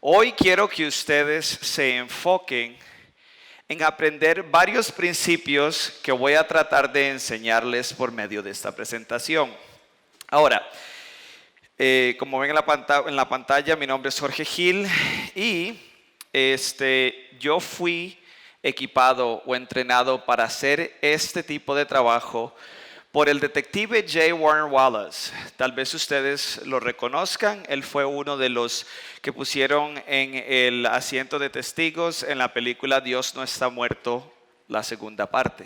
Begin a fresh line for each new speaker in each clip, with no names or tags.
Hoy quiero que ustedes se enfoquen en aprender varios principios que voy a tratar de enseñarles por medio de esta presentación. Ahora, como ven en la pantalla, mi nombre es Jorge Gil y yo fui equipado o entrenado para hacer este tipo de trabajo por el detective J. Warner Wallace. Tal vez ustedes lo reconozcan. Él fue uno de los que pusieron en el asiento de testigos en la película Dios no está muerto, la segunda parte.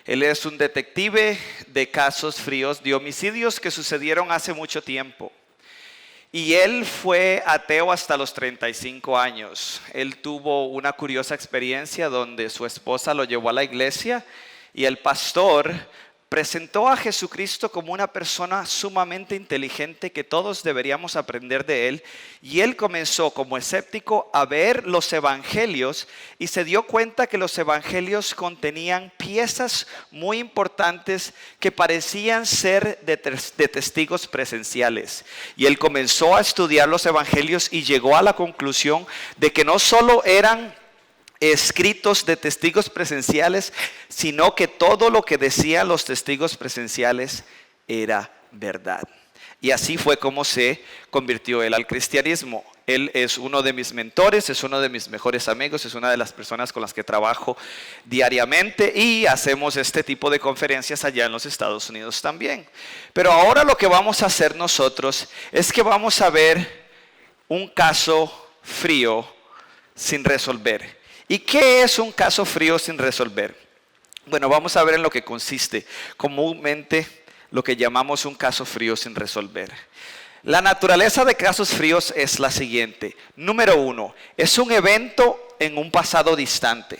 Él es un detective de casos fríos, de homicidios que sucedieron hace mucho tiempo. Y él fue ateo hasta los 35 años. Él tuvo una curiosa experiencia donde su esposa lo llevó a la iglesia y el pastor presentó a Jesucristo como una persona sumamente inteligente que todos deberíamos aprender de él. Y él comenzó como escéptico a ver los evangelios y se dio cuenta que los evangelios contenían piezas muy importantes que parecían ser de testigos presenciales. Y él comenzó a estudiar los evangelios y llegó a la conclusión de que no solo eran escritos de testigos presenciales, sino que todo lo que decían los testigos presenciales era verdad. Y así fue como se convirtió él al cristianismo. Él es uno de mis mentores, es uno de mis mejores amigos, es una de las personas con las que trabajo diariamente y hacemos este tipo de conferencias allá en los Estados Unidos también. Pero ahora lo que vamos a hacer nosotros es que vamos a ver un caso frío sin resolver. ¿Y qué es un caso frío sin resolver? Bueno, vamos a ver en lo que consiste comúnmente lo que llamamos un caso frío sin resolver. La naturaleza de casos fríos es la siguiente. Número 1, es un evento en un pasado distante.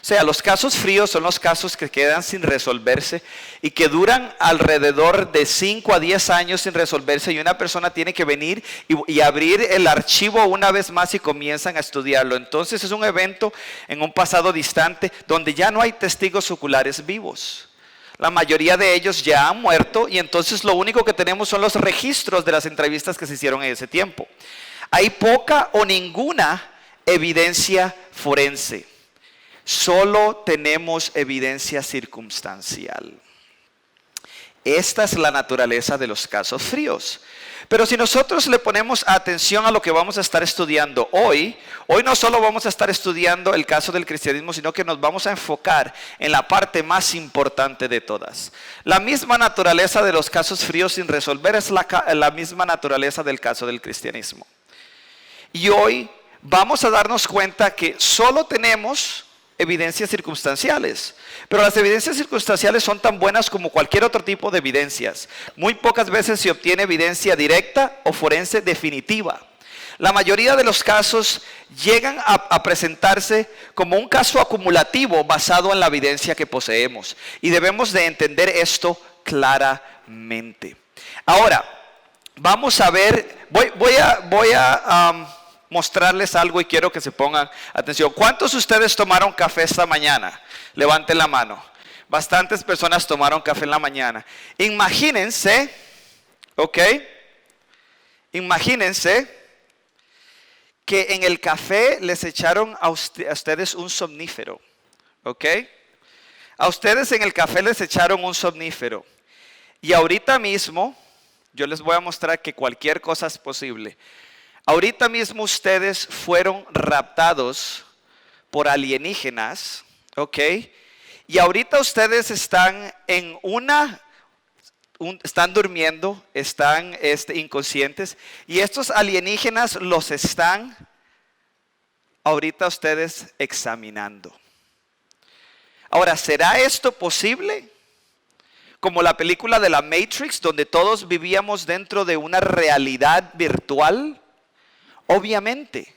O sea, los casos fríos son los casos que quedan sin resolverse y que duran alrededor de 5 a 10 años sin resolverse y una persona tiene que venir y abrir el archivo una vez más y comienzan a estudiarlo. Entonces es un evento en un pasado distante donde ya no hay testigos oculares vivos. La mayoría de ellos ya han muerto y entonces lo único que tenemos son los registros de las entrevistas que se hicieron en ese tiempo. Hay poca o ninguna evidencia forense. Solo tenemos evidencia circunstancial. Esta es la naturaleza de los casos fríos. Pero si nosotros le ponemos atención a lo que vamos a estar estudiando hoy no solo vamos a estar estudiando el caso del cristianismo, sino que nos vamos a enfocar en la parte más importante de todas. La misma naturaleza de los casos fríos sin resolver es la misma naturaleza del caso del cristianismo. Y hoy vamos a darnos cuenta que solo tenemos evidencias circunstanciales, pero las evidencias circunstanciales son tan buenas como cualquier otro tipo de evidencias. Muy pocas veces se obtiene evidencia directa o forense definitiva. La mayoría de los casos llegan a presentarse como un caso acumulativo basado en la evidencia que poseemos y debemos de entender esto claramente. Ahora, vamos a ver, voy a mostrarles algo y quiero que se pongan atención. ¿Cuántos de ustedes tomaron café esta mañana? Levanten la mano. Bastantes personas tomaron café en la mañana. Imagínense, imagínense que en el café les echaron a ustedes un somnífero, A ustedes en el café les echaron un somnífero. Y ahorita mismo, yo les voy a mostrar que cualquier cosa es posible. Ahorita mismo ustedes fueron raptados por alienígenas, Y ahorita ustedes están en están durmiendo, están inconscientes, y estos alienígenas los están ahorita ustedes examinando. Ahora, ¿será esto posible? Como la película de la Matrix, donde todos vivíamos dentro de una realidad virtual. Obviamente,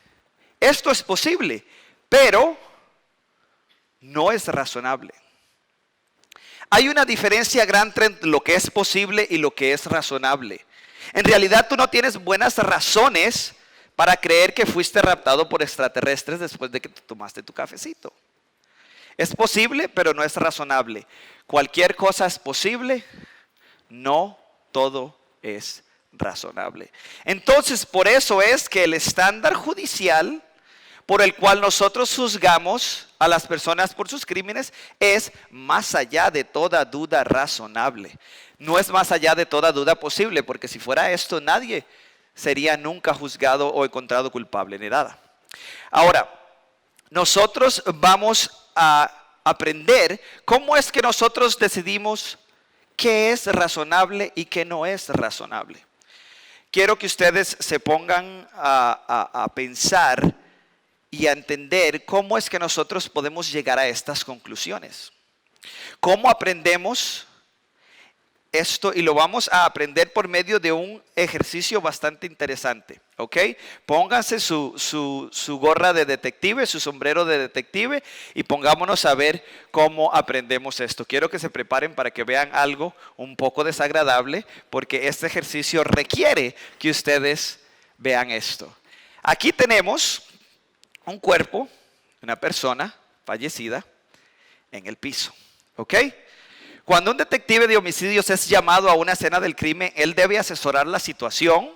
esto es posible, pero no es razonable. Hay una diferencia grande entre lo que es posible y lo que es razonable. En realidad tú no tienes buenas razones para creer que fuiste raptado por extraterrestres después de que te tomaste tu cafecito. Es posible, pero no es razonable. Cualquier cosa es posible, no todo es razonable. Entonces, por eso es que el estándar judicial por el cual nosotros juzgamos a las personas por sus crímenes es más allá de toda duda razonable. No es más allá de toda duda posible, porque si fuera esto, nadie sería nunca juzgado o encontrado culpable ni nada. Ahora, nosotros vamos a aprender cómo es que nosotros decidimos qué es razonable y qué no es razonable. Quiero que ustedes se pongan a pensar y a entender cómo es que nosotros podemos llegar a estas conclusiones. ¿Cómo aprendemos esto? Y lo vamos a aprender por medio de un ejercicio bastante interesante, ¿ok? Pónganse su gorra de detective, su sombrero de detective y pongámonos a ver cómo aprendemos esto. Quiero que se preparen para que vean algo un poco desagradable, porque este ejercicio requiere que ustedes vean esto. Aquí tenemos un cuerpo, una persona fallecida en el piso, ¿ok? Cuando un detective de homicidios es llamado a una escena del crimen, él debe asesorar la situación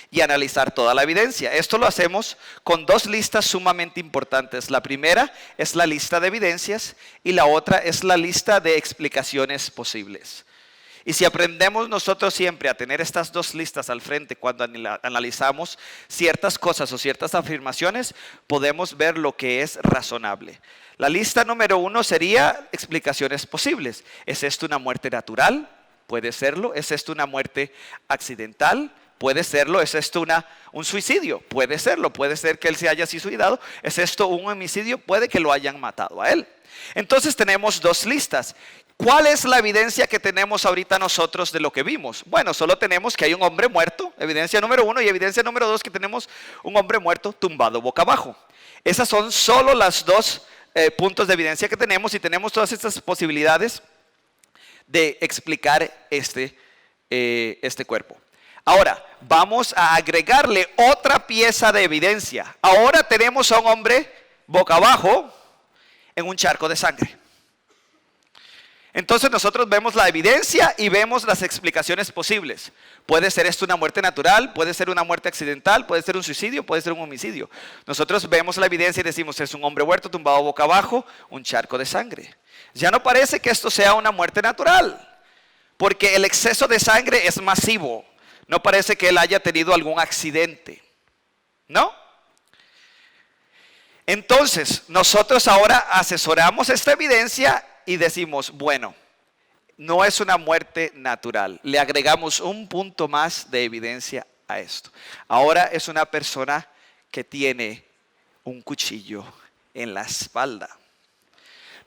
y analizar toda la evidencia. Esto lo hacemos con dos listas sumamente importantes. La primera es la lista de evidencias y la otra es la lista de explicaciones posibles. Y si aprendemos nosotros siempre a tener estas dos listas al frente cuando analizamos ciertas cosas o ciertas afirmaciones, podemos ver lo que es razonable. La lista número 1 sería explicaciones posibles. ¿Es esto una muerte natural? Puede serlo. ¿Es esto una muerte accidental? Puede serlo. ¿Es esto un suicidio? Puede serlo. Puede ser que él se haya suicidado. ¿Es esto un homicidio? Puede que lo hayan matado a él. Entonces tenemos dos listas. ¿Cuál es la evidencia que tenemos ahorita nosotros de lo que vimos? Bueno, solo tenemos que hay un hombre muerto, evidencia número 1, y evidencia número 2 que tenemos un hombre muerto tumbado boca abajo. Esas son solo las dos puntos de evidencia que tenemos y tenemos todas estas posibilidades de explicar este cuerpo. Ahora, vamos a agregarle otra pieza de evidencia. Ahora tenemos a un hombre boca abajo en un charco de sangre. Entonces nosotros vemos la evidencia y vemos las explicaciones posibles. Puede ser esto una muerte natural, puede ser una muerte accidental, puede ser un suicidio, puede ser un homicidio. Nosotros vemos la evidencia y decimos, es un hombre muerto tumbado boca abajo, un charco de sangre. Ya no parece que esto sea una muerte natural, porque el exceso de sangre es masivo. No parece que él haya tenido algún accidente, ¿no? Entonces, nosotros ahora asesoramos esta evidencia y decimos, bueno, no es una muerte natural. Le agregamos un punto más de evidencia a esto. Ahora es una persona que tiene un cuchillo en la espalda.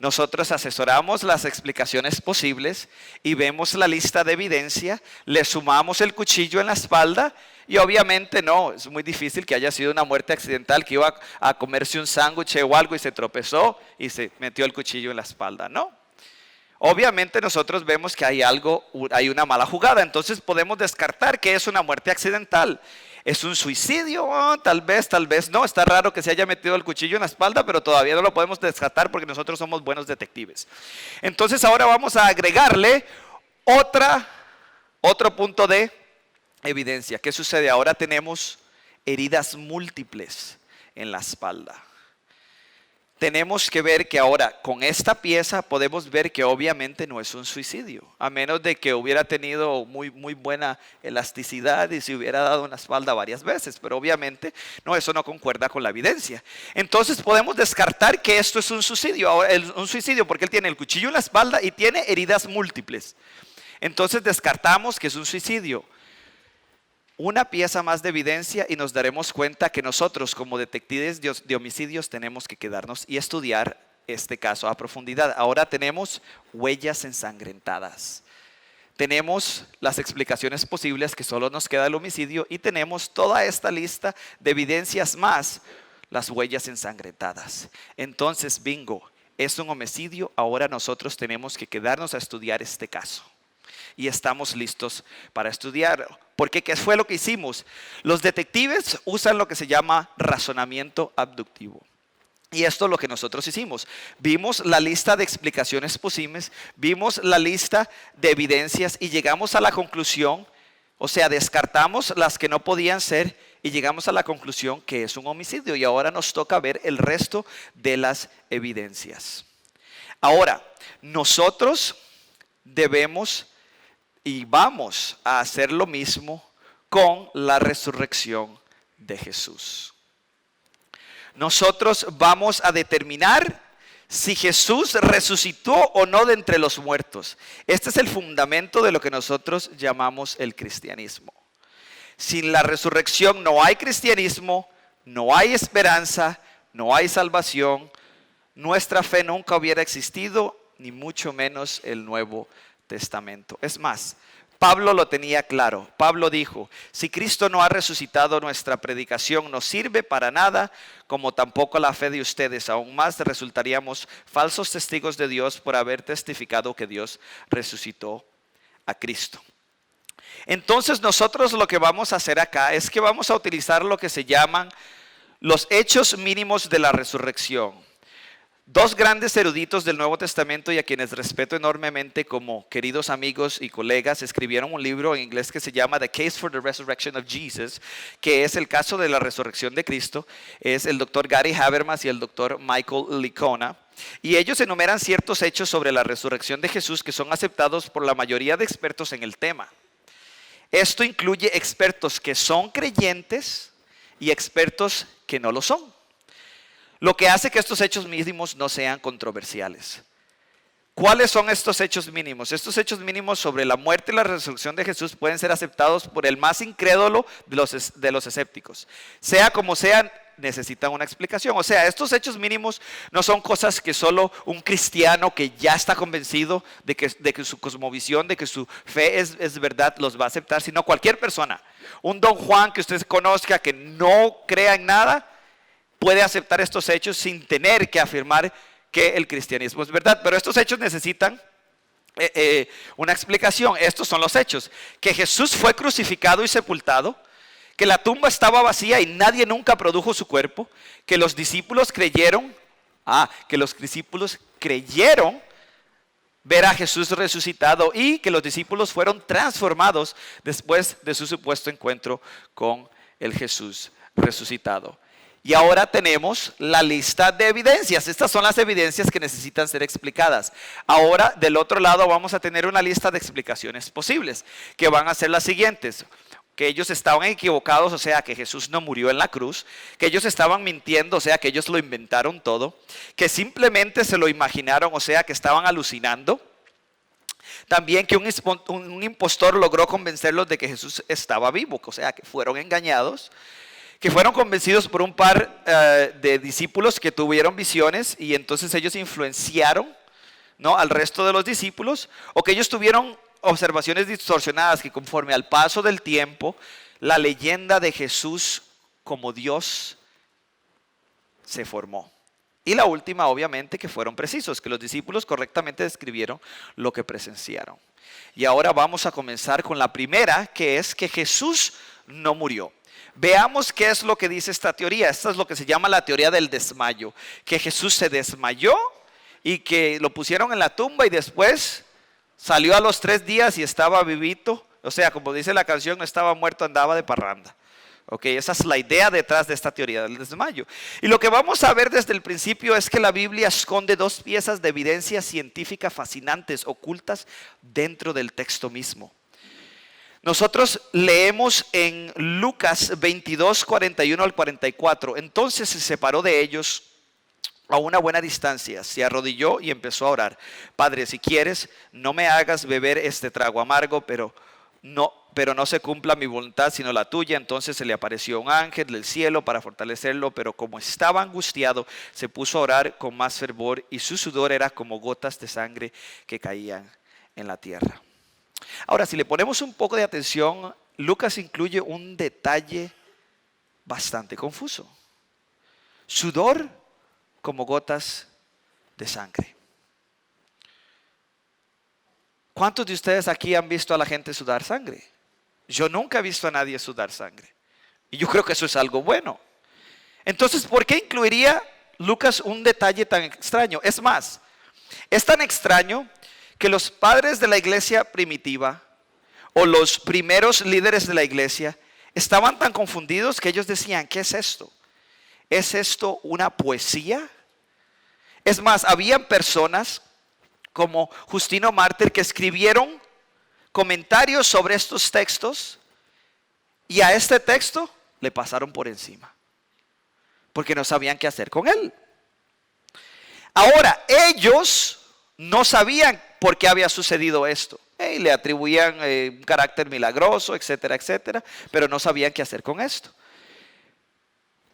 Nosotros asesoramos las explicaciones posibles y vemos la lista de evidencia, le sumamos el cuchillo en la espalda y obviamente no, es muy difícil que haya sido una muerte accidental, que iba a comerse un sándwich o algo y se tropezó y se metió el cuchillo en la espalda, no. Obviamente nosotros vemos que hay una mala jugada, entonces podemos descartar que es una muerte accidental. ¿Es un suicidio? Oh, tal vez no. Está raro que se haya metido el cuchillo en la espalda, pero todavía no lo podemos descartar porque nosotros somos buenos detectives. Entonces ahora vamos a agregarle otro punto de evidencia. ¿Qué sucede? Ahora tenemos heridas múltiples en la espalda. Tenemos que ver que ahora con esta pieza podemos ver que obviamente no es un suicidio, a menos de que hubiera tenido muy buena elasticidad y se hubiera dado una espalda varias veces, pero obviamente no, eso no concuerda con la evidencia. Entonces podemos descartar que esto es un suicidio porque él tiene el cuchillo en la espalda y tiene heridas múltiples. Entonces descartamos que es un suicidio. Una pieza más de evidencia y nos daremos cuenta que nosotros como detectives de homicidios tenemos que quedarnos y estudiar este caso a profundidad. Ahora tenemos huellas ensangrentadas. Tenemos las explicaciones posibles que solo nos queda el homicidio y tenemos toda esta lista de evidencias más las huellas ensangrentadas. Entonces, bingo, es un homicidio. Ahora nosotros tenemos que quedarnos a estudiar este caso. Y estamos listos para estudiar. Porque ¿qué fue lo que hicimos? Los detectives usan lo que se llama razonamiento abductivo. Y esto es lo que nosotros hicimos. Vimos la lista de explicaciones posibles, vimos la lista de evidencias y llegamos a la conclusión O sea, descartamos las que no podían ser y llegamos a la conclusión que es un homicidio. Y ahora nos toca ver el resto de las evidencias. Ahora, nosotros debemos y vamos a hacer lo mismo con la resurrección de Jesús. Nosotros vamos a determinar si Jesús resucitó o no de entre los muertos. Este es el fundamento de lo que nosotros llamamos el cristianismo. Sin la resurrección no hay cristianismo, no hay esperanza, no hay salvación. Nuestra fe nunca hubiera existido, ni mucho menos el Nuevo Testamento. Es más, Pablo lo tenía claro. Pablo dijo, si Cristo no ha resucitado, nuestra predicación no sirve para nada, como tampoco la fe de ustedes. Aún más resultaríamos falsos testigos de Dios por haber testificado que Dios resucitó a Cristo. Entonces nosotros lo que vamos a hacer acá es que vamos a utilizar lo que se llaman los hechos mínimos de la resurrección. Dos grandes eruditos del Nuevo Testamento y a quienes respeto enormemente como queridos amigos y colegas escribieron un libro en inglés que se llama The Case for the Resurrection of Jesus, que es el caso de la resurrección de Cristo. Es el doctor Gary Habermas y el doctor Michael Licona. Y ellos enumeran ciertos hechos sobre la resurrección de Jesús que son aceptados por la mayoría de expertos en el tema. Esto incluye expertos que son creyentes y expertos que no lo son. Lo que hace que estos hechos mínimos no sean controversiales. ¿Cuáles son estos hechos mínimos? Estos hechos mínimos sobre la muerte y la resurrección de Jesús pueden ser aceptados por el más incrédulo de los escépticos. Sea como sea, necesitan una explicación. O sea, estos hechos mínimos no son cosas que solo un cristiano que ya está convencido de que su cosmovisión, de que su fe es verdad, los va a aceptar, sino cualquier persona. Un don Juan que usted conozca, que no crea en nada, puede aceptar estos hechos sin tener que afirmar que el cristianismo es verdad. Pero estos hechos necesitan una explicación. Estos son los hechos: que Jesús fue crucificado y sepultado, que la tumba estaba vacía y nadie nunca produjo su cuerpo, que los discípulos creyeron ver a Jesús resucitado y que los discípulos fueron transformados después de su supuesto encuentro con el Jesús resucitado. Y ahora tenemos la lista de evidencias. Estas son las evidencias que necesitan ser explicadas. Ahora, del otro lado, vamos a tener una lista de explicaciones posibles, que van a ser las siguientes: que ellos estaban equivocados, o sea, que Jesús no murió en la cruz; que ellos estaban mintiendo, o sea, que ellos lo inventaron todo; que simplemente se lo imaginaron, o sea, que estaban alucinando; también que un impostor logró convencerlos de que Jesús estaba vivo, o sea, que fueron engañados; que fueron convencidos por un par de discípulos que tuvieron visiones y entonces ellos influenciaron, ¿no?, al resto de los discípulos; o que ellos tuvieron observaciones distorsionadas, que conforme al paso del tiempo la leyenda de Jesús como Dios se formó. Y la última, obviamente, que fueron precisos, que los discípulos correctamente describieron lo que presenciaron. Y ahora vamos a comenzar con la primera, que es que Jesús no murió. Veamos qué es lo que dice esta teoría. Esta es lo que se llama la teoría del desmayo, que Jesús se desmayó y que lo pusieron en la tumba y después salió a los 3 días y estaba vivito. O sea, como dice la canción, no estaba muerto, andaba de parranda. Okay, esa es la idea detrás de esta teoría del desmayo. Y lo que vamos a ver desde el principio es que la Biblia esconde 2 piezas de evidencia científica fascinantes, ocultas dentro del texto mismo. Nosotros leemos en Lucas 22, 41 al 44. Entonces se separó de ellos a una buena distancia, se arrodilló y empezó a orar: Padre, si quieres, no me hagas beber este trago amargo, pero no se cumpla mi voluntad sino la tuya. Entonces se le apareció un ángel del cielo para fortalecerlo, pero como estaba angustiado, se puso a orar con más fervor y su sudor era como gotas de sangre que caían en la tierra. Ahora, si le ponemos un poco de atención, Lucas incluye un detalle bastante confuso: sudor como gotas de sangre. ¿Cuántos de ustedes aquí han visto a la gente sudar sangre? Yo nunca he visto a nadie sudar sangre. Y yo creo que eso es algo bueno. Entonces, ¿por qué incluiría Lucas un detalle tan extraño? Es más, es tan extraño que los padres de la iglesia primitiva o los primeros líderes de la iglesia estaban tan confundidos que ellos decían, ¿qué es esto? ¿Es esto una poesía? Es más, habían personas como Justino Mártir que escribieron comentarios sobre estos textos y a este texto le pasaron por encima porque no sabían qué hacer con él. Ahora, ellos no sabían por qué había sucedido esto. Le atribuían un carácter milagroso, etcétera, etcétera, pero no sabían qué hacer con esto.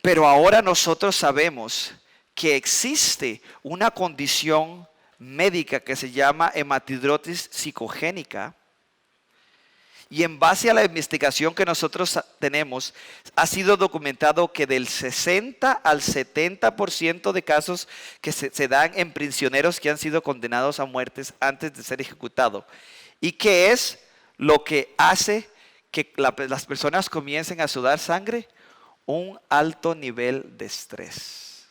Pero ahora nosotros sabemos que existe una condición médica que se llama hematidrosis psicogénica. Y en base a la investigación que nosotros tenemos, ha sido documentado que del 60 al 70% de casos que se dan en prisioneros que han sido condenados a muertes antes de ser ejecutados. ¿Y qué es lo que hace que las personas comiencen a sudar sangre? Un alto nivel de estrés.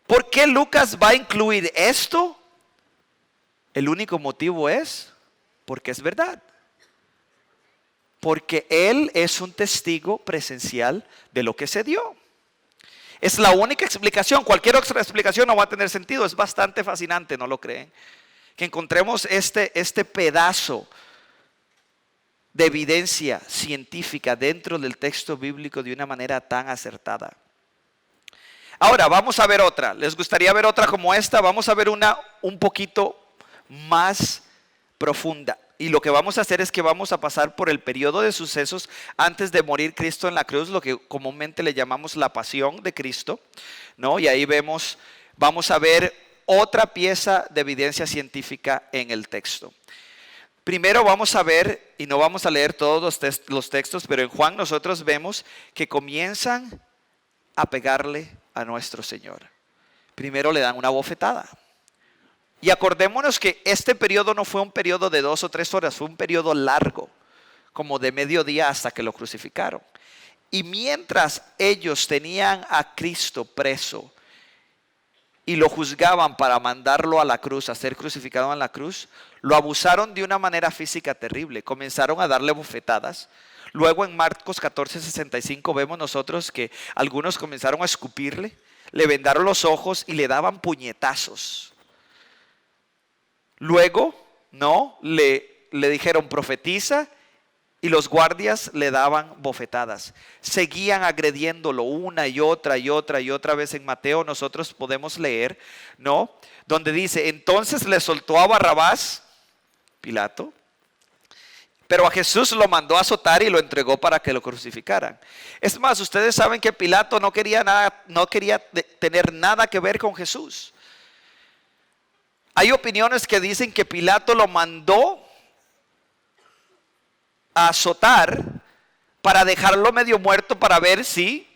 ¿Por qué Lucas va a incluir esto? El único motivo es porque es verdad. Porque él es un testigo presencial de lo que se dio. Es la única explicación. Cualquier otra explicación no va a tener sentido. Es bastante fascinante, ¿no lo creen? Que encontremos este pedazo de evidencia científica dentro del texto bíblico de una manera tan acertada. Ahora, vamos a ver otra. ¿Les gustaría ver otra como esta? Vamos a ver una un poquito más profunda. Y lo que vamos a hacer es que vamos a pasar por el periodo de sucesos antes de morir Cristo en la cruz, lo que comúnmente le llamamos la pasión de Cristo, ¿no? Y ahí vamos a ver otra pieza de evidencia científica en el texto. Primero vamos a ver, y no vamos a leer todos los textos, pero en Juan nosotros vemos que comienzan a pegarle a nuestro Señor. Primero le dan una bofetada. Y acordémonos que este periodo no fue un periodo de 2 o 3 horas, fue un periodo largo, como de mediodía hasta que lo crucificaron. Y mientras ellos tenían a Cristo preso y lo juzgaban para mandarlo a la cruz, a ser crucificado en la cruz, lo abusaron de una manera física terrible. Comenzaron a darle bofetadas. Luego en Marcos 14:65 vemos nosotros que algunos comenzaron a escupirle, le vendaron los ojos y le daban puñetazos. Luego, le dijeron profetiza y los guardias le daban bofetadas. Seguían agrediéndolo una y otra y otra y otra vez. En Mateo nosotros podemos leer, donde dice, entonces le soltó a Barrabás, Pilato, pero a Jesús lo mandó a azotar y lo entregó para que lo crucificaran. Es más, ustedes saben que Pilato no quería tener nada que ver con Jesús. Hay opiniones que dicen que Pilato lo mandó a azotar para dejarlo medio muerto para ver si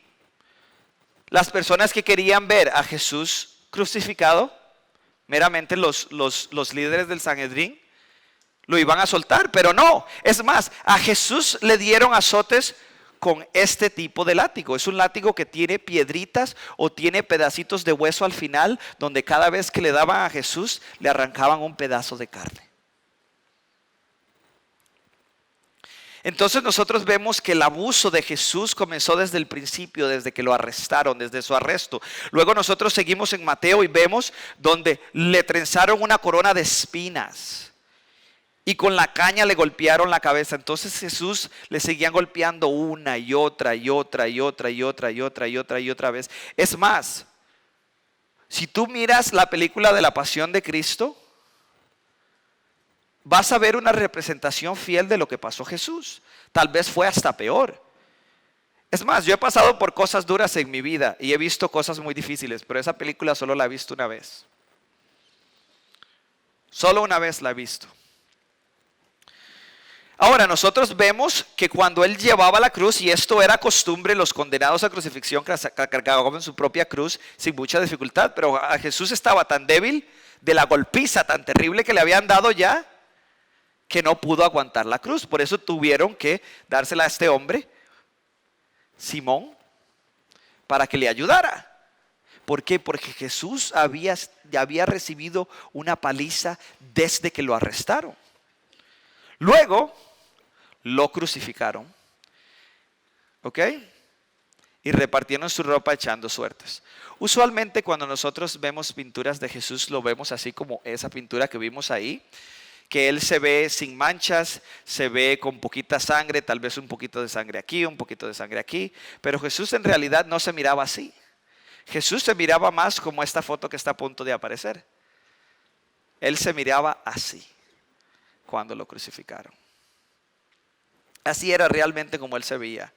las personas que querían ver a Jesús crucificado, meramente los líderes del Sanedrín, lo iban a soltar, pero no. Es más, a Jesús le dieron azotes con este tipo de látigo. Es un látigo que tiene piedritas o tiene pedacitos de hueso al final, donde cada vez que le daban a Jesús le arrancaban un pedazo de carne. Entonces nosotros vemos que el abuso de Jesús comenzó desde el principio, desde que lo arrestaron, desde su arresto. Luego nosotros seguimos en Mateo y vemos donde le trenzaron una corona de espinas. Y con la caña le golpearon la cabeza. Entonces Jesús le seguían golpeando una y otra y otra y otra y otra y otra y otra y otra vez. Es más, si tú miras la película de la Pasión de Cristo, vas a ver una representación fiel de lo que pasó Jesús. Tal vez fue hasta peor. Es más, yo he pasado por cosas duras en mi vida y he visto cosas muy difíciles, pero esa película solo la he visto una vez. Solo una vez la he visto. Ahora nosotros vemos que cuando él llevaba la cruz, y esto era costumbre, los condenados a crucifixión cargaban su propia cruz sin mucha dificultad, pero a Jesús estaba tan débil de la golpiza tan terrible que le habían dado ya, que no pudo aguantar la cruz. Por eso tuvieron que dársela a este hombre, Simón, para que le ayudara. ¿Por qué? Porque Jesús había recibido una paliza desde que lo arrestaron. Luego lo crucificaron, ¿ok? Y repartieron su ropa echando suertes. Usualmente cuando nosotros vemos pinturas de Jesús, lo vemos así como esa pintura que vimos ahí, que Él se ve sin manchas, se ve con poquita sangre, tal vez un poquito de sangre aquí, un poquito de sangre aquí, pero Jesús en realidad no se miraba así. Jesús se miraba más como esta foto que está a punto de aparecer. Él se miraba así cuando lo crucificaron. Así era realmente como Él se veía.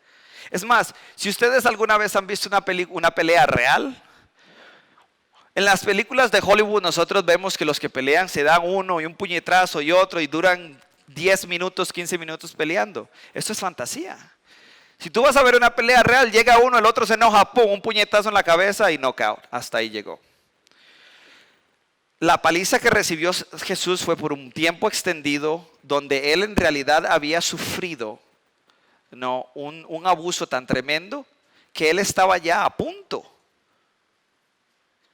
Es más, si ustedes alguna vez han visto una pelea real, en las películas de Hollywood nosotros vemos que los que pelean se dan uno y un puñetazo y otro y duran 10 minutos, 15 minutos peleando. Esto es fantasía. Si tú vas a ver una pelea real, llega uno, el otro se enoja, pum, un puñetazo en la cabeza y knockout. Hasta ahí llegó. La paliza que recibió Jesús fue por un tiempo extendido donde Él en realidad había sufrido un abuso tan tremendo que Él estaba ya a punto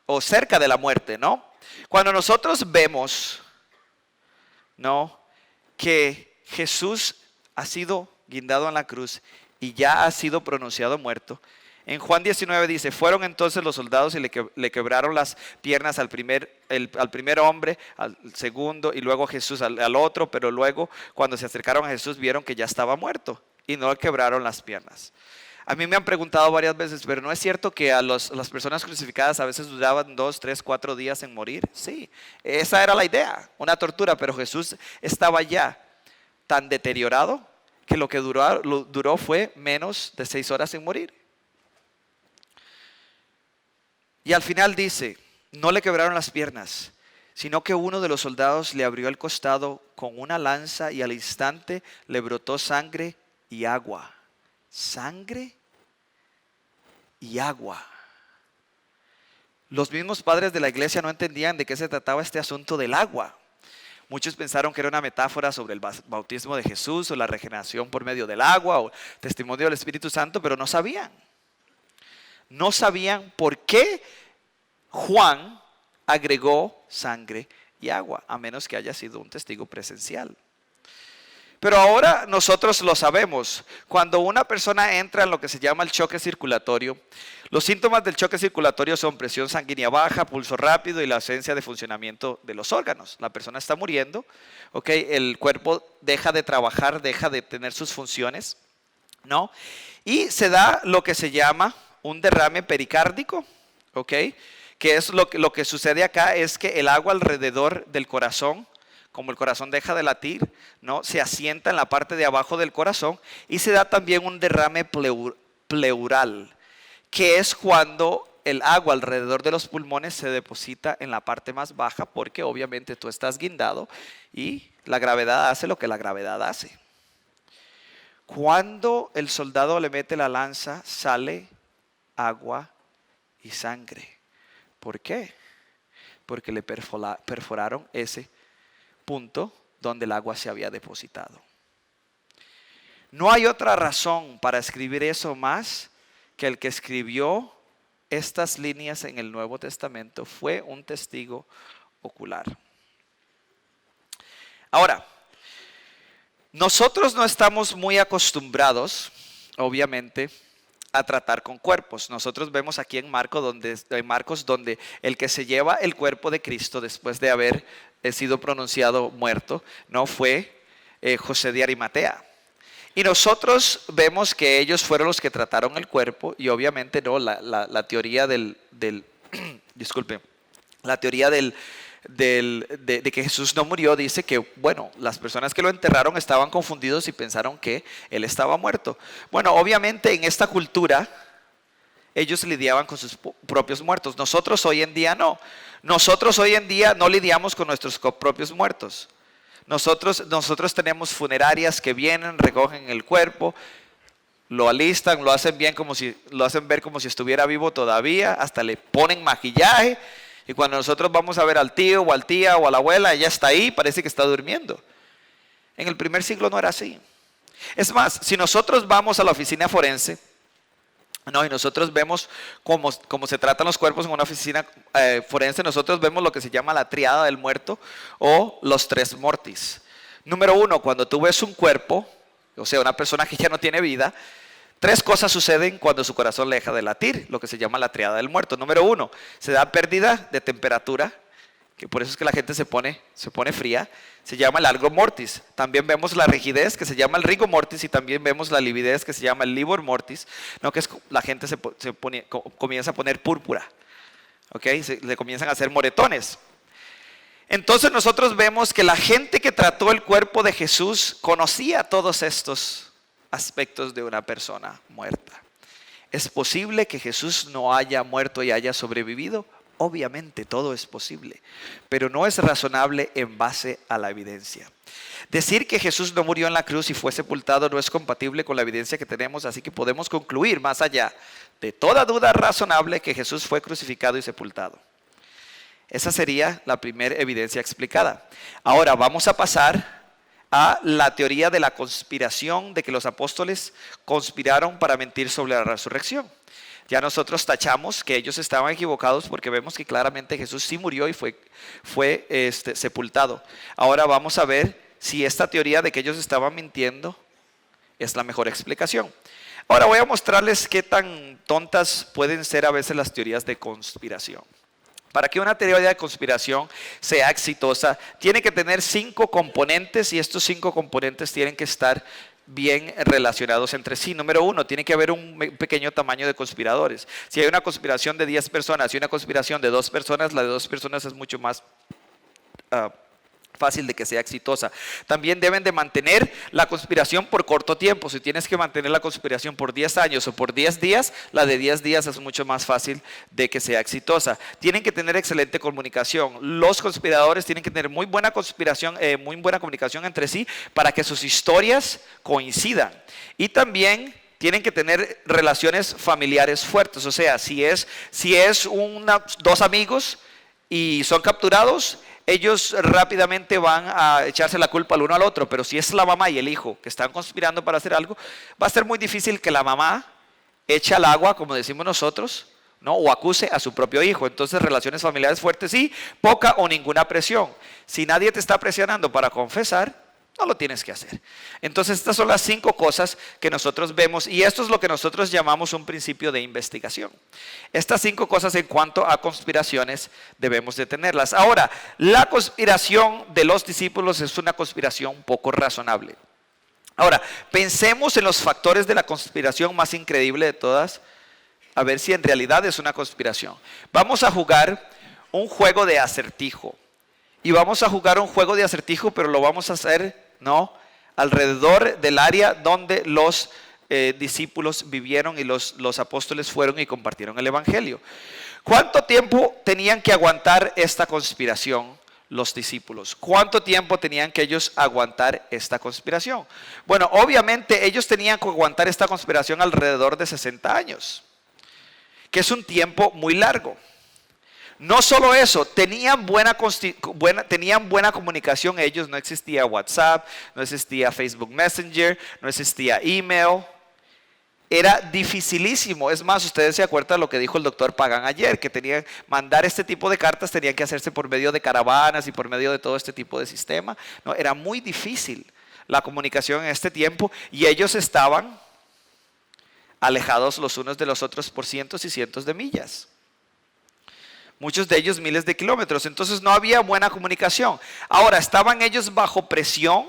o cerca de la muerte, ¿no? Cuando nosotros vemos, ¿no?, que Jesús ha sido guindado en la cruz y ya ha sido pronunciado muerto, en Juan 19 dice, fueron entonces los soldados y le quebraron las piernas al primer hombre, al segundo y luego Jesús al otro, pero luego cuando se acercaron a Jesús vieron que ya estaba muerto y no le quebraron las piernas. A mí me han preguntado varias veces, pero ¿no es cierto que a las personas crucificadas a veces duraban 2, 3, 4 días en morir? Sí, esa era la idea, una tortura, pero Jesús estaba ya tan deteriorado que lo que duró fue menos de 6 horas en morir. Y al final dice, no le quebraron las piernas, sino que uno de los soldados le abrió el costado con una lanza y al instante le brotó sangre y agua. Sangre y agua. Los mismos padres de la iglesia no entendían de qué se trataba este asunto del agua. Muchos pensaron que era una metáfora sobre el bautismo de Jesús o la regeneración por medio del agua o testimonio del Espíritu Santo, pero no sabían. No sabían por qué Juan agregó sangre y agua, a menos que haya sido un testigo presencial. Pero ahora nosotros lo sabemos. Cuando una persona entra en lo que se llama el choque circulatorio, los síntomas del choque circulatorio son presión sanguínea baja, pulso rápido y la ausencia de funcionamiento de los órganos. La persona está muriendo, ¿okay? El cuerpo deja de trabajar, deja de tener sus funciones, ¿no? Y se da lo que se llama un derrame pericárdico, ¿ok? Que es lo que sucede acá es que el agua alrededor del corazón, como el corazón deja de latir, ¿no?, se asienta en la parte de abajo del corazón y se da también un derrame pleural, que es cuando el agua alrededor de los pulmones se deposita en la parte más baja porque obviamente tú estás guindado y la gravedad hace lo que la gravedad hace. Cuando el soldado le mete la lanza, sale agua y sangre. ¿Por qué? Porque le perforaron ese punto donde el agua se había depositado. No hay otra razón para escribir eso más que el que escribió estas líneas en el Nuevo Testamento fue un testigo ocular. Ahora, nosotros no estamos muy acostumbrados, obviamente, a tratar con cuerpos. Nosotros vemos aquí en Marcos donde el que se lleva el cuerpo de Cristo después de haber sido pronunciado muerto, no fue José de Arimatea. Y nosotros vemos que ellos fueron los que trataron el cuerpo y obviamente no la teoría disculpe, la teoría de que Jesús no murió dice que, bueno, las personas que lo enterraron estaban confundidos y pensaron que él estaba muerto. Bueno, obviamente en esta cultura ellos lidiaban con sus propios muertos. Nosotros hoy en día no. Nosotros hoy en día no lidiamos con nuestros propios muertos. Nosotros tenemos funerarias que vienen, recogen el cuerpo, lo alistan, lo hacen ver como si estuviera vivo todavía, hasta le ponen maquillaje. Y cuando nosotros vamos a ver al tío o al tía o a la abuela, ella está ahí, parece que está durmiendo. En el primer siglo no era así. Es más, si nosotros vamos a la oficina forense, y nosotros vemos cómo se tratan los cuerpos en una oficina forense, nosotros vemos lo que se llama la triada del muerto o los tres mortis. Número uno, cuando tú ves un cuerpo, o sea, una persona que ya no tiene vida, tres cosas suceden cuando su corazón le deja de latir, lo que se llama la triada del muerto. Número uno, se da pérdida de temperatura, que por eso es que la gente se pone fría, se llama el algo mortis. También vemos la rigidez, que se llama el rigor mortis, y también vemos la lividez, que se llama el livor mortis, ¿no? Que es la gente comienza a poner púrpura, ¿okay? Le comienzan a hacer moretones. Entonces nosotros vemos que la gente que trató el cuerpo de Jesús conocía todos estos aspectos de una persona muerta. ¿Es posible que Jesús no haya muerto y haya sobrevivido? Obviamente todo es posible, pero no es razonable en base a la evidencia. Decir que Jesús no murió en la cruz y fue sepultado no es compatible con la evidencia que tenemos, así que podemos concluir más allá de toda duda razonable que Jesús fue crucificado y sepultado. Esa sería la primera evidencia explicada. Ahora vamos a pasar a la teoría de la conspiración, de que los apóstoles conspiraron para mentir sobre la resurrección. Ya nosotros tachamos que ellos estaban equivocados porque vemos que claramente Jesús sí murió y fue sepultado. Ahora vamos a ver si esta teoría de que ellos estaban mintiendo es la mejor explicación. Ahora voy a mostrarles qué tan tontas pueden ser a veces las teorías de conspiración. Para que una teoría de conspiración sea exitosa, tiene que tener 5 componentes y estos 5 componentes tienen que estar bien relacionados entre sí. Número 1, tiene que haber un pequeño tamaño de conspiradores. Si hay una conspiración de 10 personas y una conspiración de 2 personas, la de 2 personas es mucho más fácil de que sea exitosa. También deben de mantener la conspiración por corto tiempo. Si tienes que mantener la conspiración por 10 años o por 10 días, la de 10 días es mucho más fácil de que sea exitosa. Tienen que tener excelente comunicación. Los conspiradores tienen que tener muy buena comunicación entre sí para que sus historias coincidan. Y también tienen que tener relaciones familiares fuertes. O sea, si es 2 amigos y son capturados, ellos rápidamente van a echarse la culpa al uno al otro, pero si es la mamá y el hijo que están conspirando para hacer algo, va a ser muy difícil que la mamá eche al agua, como decimos nosotros, ¿no? O acuse a su propio hijo. Entonces, relaciones familiares fuertes y poca o ninguna presión. Si nadie te está presionando para confesar, no lo tienes que hacer. Entonces, estas son las 5 cosas que nosotros vemos y esto es lo que nosotros llamamos un principio de investigación. Estas 5 cosas en cuanto a conspiraciones debemos de tenerlas. Ahora, la conspiración de los discípulos es una conspiración poco razonable. Ahora, pensemos en los factores de la conspiración más increíble de todas, a ver si en realidad es una conspiración. Vamos a jugar un juego de acertijo. Y vamos a jugar un juego de acertijo, pero lo vamos a hacer, ¿no?, alrededor del área donde los discípulos vivieron y los apóstoles fueron y compartieron el evangelio. ¿Cuánto tiempo tenían que aguantar esta conspiración los discípulos? ¿Cuánto tiempo tenían que ellos aguantar esta conspiración? Bueno, obviamente ellos tenían que aguantar esta conspiración alrededor de 60 años, que es un tiempo muy largo. No solo eso, tenían buena comunicación ellos, no existía WhatsApp, no existía Facebook Messenger, no existía email. Era dificilísimo. Es más, ustedes se acuerdan de lo que dijo el doctor Pagan ayer, que mandar este tipo de cartas tenían que hacerse por medio de caravanas y por medio de todo este tipo de sistema. No, era muy difícil la comunicación en este tiempo y ellos estaban alejados los unos de los otros por cientos y cientos de millas. Muchos de ellos miles de kilómetros, entonces no había buena comunicación. Ahora, ¿estaban ellos bajo presión?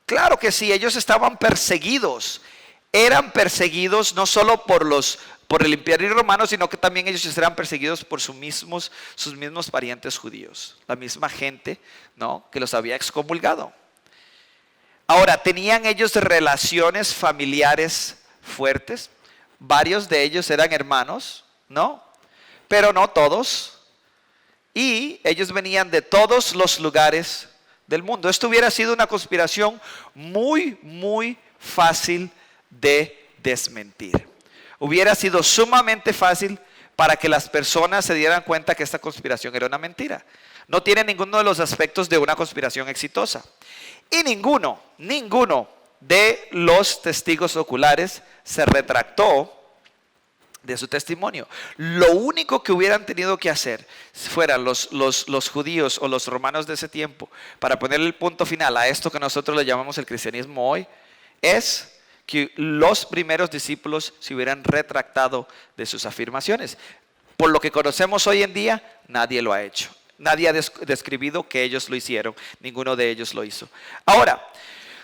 Claro que sí, ellos estaban perseguidos. Eran perseguidos no solo por el imperio romano, sino que también ellos eran perseguidos por sus mismos parientes judíos. La misma gente, ¿no?, que los había excomulgado. Ahora, ¿tenían ellos relaciones familiares fuertes? Varios de ellos eran hermanos, ¿no? Pero no todos, y ellos venían de todos los lugares del mundo. Esto hubiera sido una conspiración muy, muy fácil de desmentir. Hubiera sido sumamente fácil para que las personas se dieran cuenta que esta conspiración era una mentira. No tiene ninguno de los aspectos de una conspiración exitosa. Y ninguno de los testigos oculares se retractó de su testimonio. Lo único que hubieran tenido que hacer, fueran los judíos o los romanos de ese tiempo, para ponerle el punto final a esto que nosotros le llamamos el cristianismo hoy, es que los primeros discípulos se hubieran retractado de sus afirmaciones. Por lo que conocemos hoy en día, nadie lo ha hecho. Nadie ha describido que ellos lo hicieron. Ninguno de ellos lo hizo. Ahora,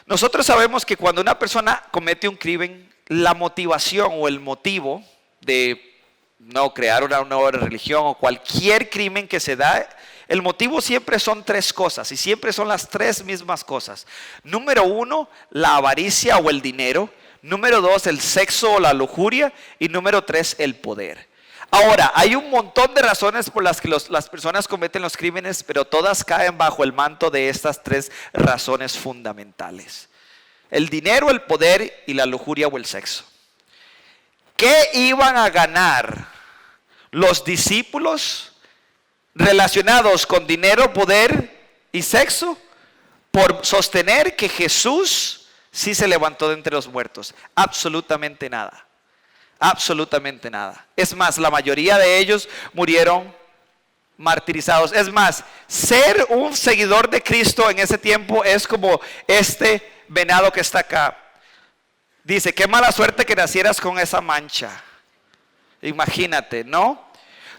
nosotros sabemos que cuando una persona comete un crimen, la motivación o el motivo de no crear una nueva religión o cualquier crimen que se da, el motivo siempre son tres cosas y siempre son las tres mismas cosas. Número uno, la avaricia o el dinero. Número dos, el sexo o la lujuria. Y número tres, el poder. Ahora, hay un montón de razones por las que las personas cometen los crímenes, pero todas caen bajo el manto de estas tres razones fundamentales: el dinero, el poder y la lujuria o el sexo. ¿Qué iban a ganar los discípulos relacionados con dinero, poder y sexo por sostener que Jesús sí se levantó de entre los muertos? Absolutamente nada. Absolutamente nada. Es más, la mayoría de ellos murieron martirizados. Es más, ser un seguidor de Cristo en ese tiempo es como este venado que está acá. Dice, qué mala suerte que nacieras con esa mancha. Imagínate, ¿no?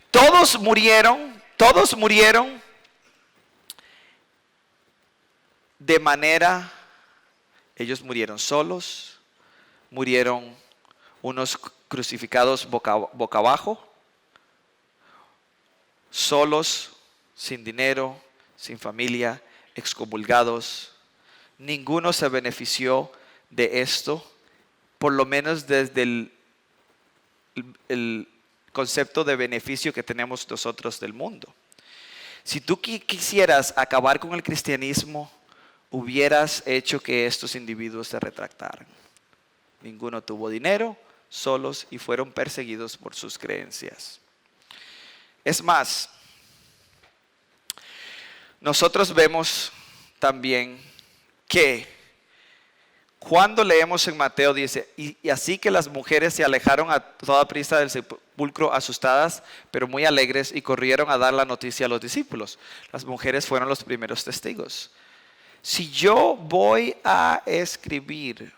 Todos murieron de manera, ellos murieron solos, murieron unos crucificados boca abajo, solos, sin dinero, sin familia, excomulgados. Ninguno se benefició de esto, por lo menos desde el concepto de beneficio que tenemos nosotros del mundo. Si tú quisieras acabar con el cristianismo, hubieras hecho que estos individuos se retractaran. Ninguno tuvo dinero, solos, y fueron perseguidos por sus creencias. Es más, nosotros vemos también que cuando leemos en Mateo dice, y así que las mujeres se alejaron a toda prisa del sepulcro asustadas, pero muy alegres, y corrieron a dar la noticia a los discípulos. Las mujeres fueron los primeros testigos. Si yo voy a escribir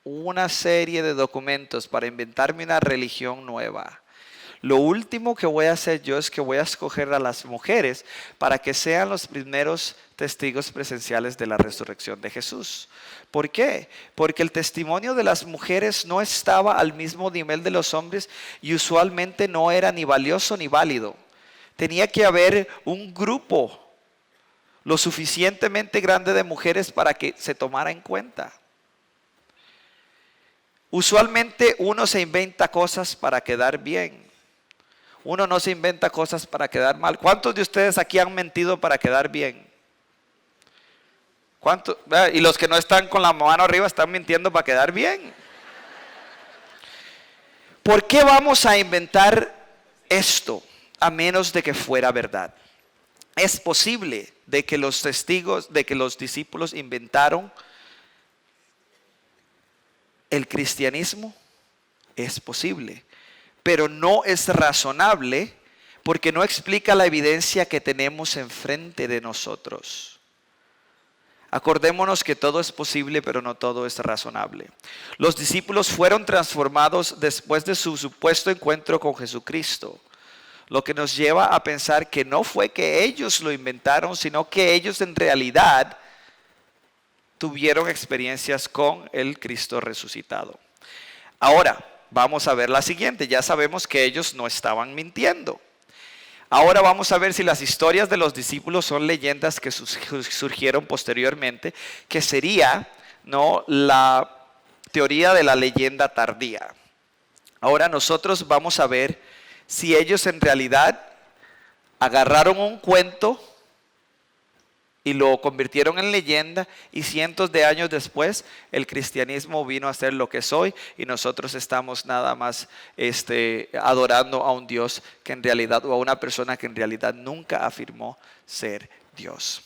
una serie de documentos para inventarme una religión nueva, lo último que voy a hacer yo es que voy a escoger a las mujeres para que sean los primeros testigos presenciales de la resurrección de Jesús. ¿Por qué? Porque el testimonio de las mujeres no estaba al mismo nivel de los hombres y usualmente no era ni valioso ni válido. Tenía que haber un grupo lo suficientemente grande de mujeres para que se tomara en cuenta. Usualmente uno se inventa cosas para quedar bien. Uno no se inventa cosas para quedar mal. ¿Cuántos de ustedes aquí han mentido para quedar bien? ¿Cuántos? Y los que no están con la mano arriba están mintiendo para quedar bien. ¿Por qué vamos a inventar esto a menos de que fuera verdad? Es posible de que los testigos, de que los discípulos inventaron el cristianismo. Es posible, pero no es razonable porque no explica la evidencia que tenemos enfrente de nosotros. Acordémonos que todo es posible, pero no todo es razonable. Los discípulos fueron transformados después de su supuesto encuentro con Jesucristo, lo que nos lleva a pensar que no fue que ellos lo inventaron, sino que ellos en realidad tuvieron experiencias con el Cristo resucitado. Ahora, vamos a ver la siguiente. Ya sabemos que ellos no estaban mintiendo. Ahora vamos a ver si las historias de los discípulos son leyendas que surgieron posteriormente, que sería, ¿no?, la teoría de la leyenda tardía. Ahora nosotros vamos a ver si ellos en realidad agarraron un cuento y lo convirtieron en leyenda, y cientos de años después el cristianismo vino a ser lo que es hoy, y nosotros estamos nada más adorando a un Dios que en realidad, o a una persona que en realidad nunca afirmó ser Dios.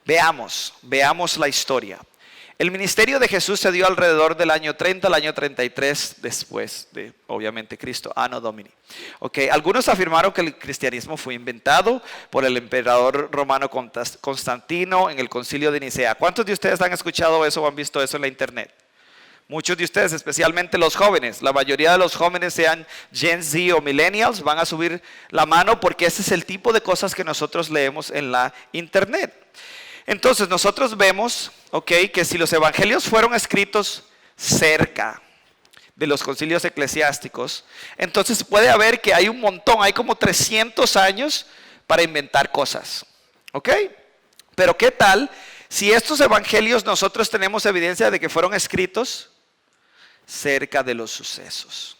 Veamos la historia. El ministerio de Jesús se dio alrededor del año 30 al año 33 después de, obviamente, Cristo, Anno Domini. Okay. Algunos afirmaron que el cristianismo fue inventado por el emperador romano Constantino en el concilio de Nicea. ¿Cuántos de ustedes han escuchado eso o han visto eso en la internet? Muchos de ustedes, especialmente los jóvenes, la mayoría de los jóvenes, sean Gen Z o Millennials, van a subir la mano porque ese es el tipo de cosas que nosotros leemos en la internet. Entonces nosotros vemos, que si los evangelios fueron escritos cerca de los concilios eclesiásticos, entonces puede haber que hay un montón, hay como 300 años para inventar cosas. Pero ¿qué tal si estos evangelios nosotros tenemos evidencia de que fueron escritos cerca de los sucesos?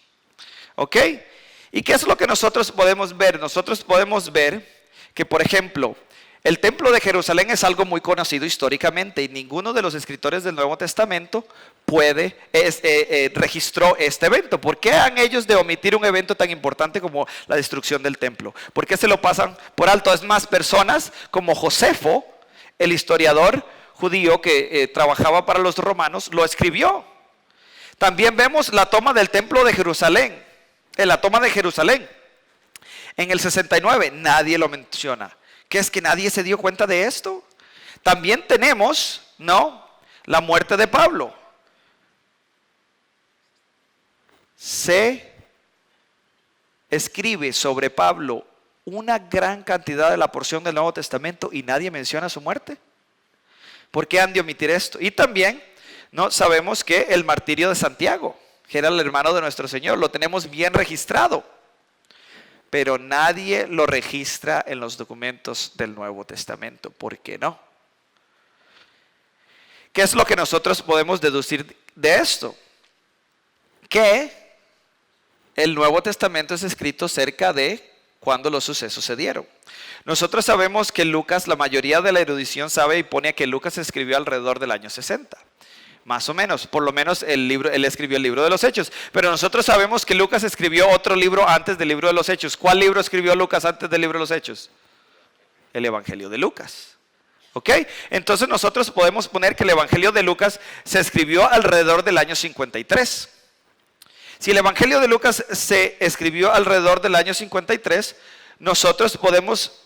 ¿Y qué es lo que nosotros podemos ver? Nosotros podemos ver que, por ejemplo, el templo de Jerusalén es algo muy conocido históricamente y ninguno de los escritores del Nuevo Testamento registró este evento. ¿Por qué han ellos de omitir un evento tan importante como la destrucción del templo? ¿Por qué se lo pasan por alto? Es más, personas como Josefo, el historiador judío que trabajaba para los romanos, lo escribió. También vemos la toma del templo de Jerusalén, la toma de Jerusalén en el 69, nadie lo menciona. ¿Qué es que nadie se dio cuenta de esto? También tenemos, la muerte de Pablo. Se escribe sobre Pablo una gran cantidad de la porción del Nuevo Testamento y nadie menciona su muerte. ¿Por qué han de omitir esto? Y también sabemos que el martirio de Santiago, que era el hermano de nuestro Señor, lo tenemos bien registrado, pero nadie lo registra en los documentos del Nuevo Testamento. ¿Por qué no? ¿Qué es lo que nosotros podemos deducir de esto? Que el Nuevo Testamento es escrito cerca de cuando los sucesos se dieron. Nosotros sabemos que Lucas, la mayoría de la erudición sabe y pone que Lucas escribió alrededor del año 60. Más o menos, por lo menos él escribió el libro de los Hechos. Pero nosotros sabemos que Lucas escribió otro libro antes del libro de los Hechos. ¿Cuál libro escribió Lucas antes del libro de los Hechos? El Evangelio de Lucas. Entonces nosotros podemos poner que el Evangelio de Lucas se escribió alrededor del año 53. Si el Evangelio de Lucas se escribió alrededor del año 53, nosotros podemos,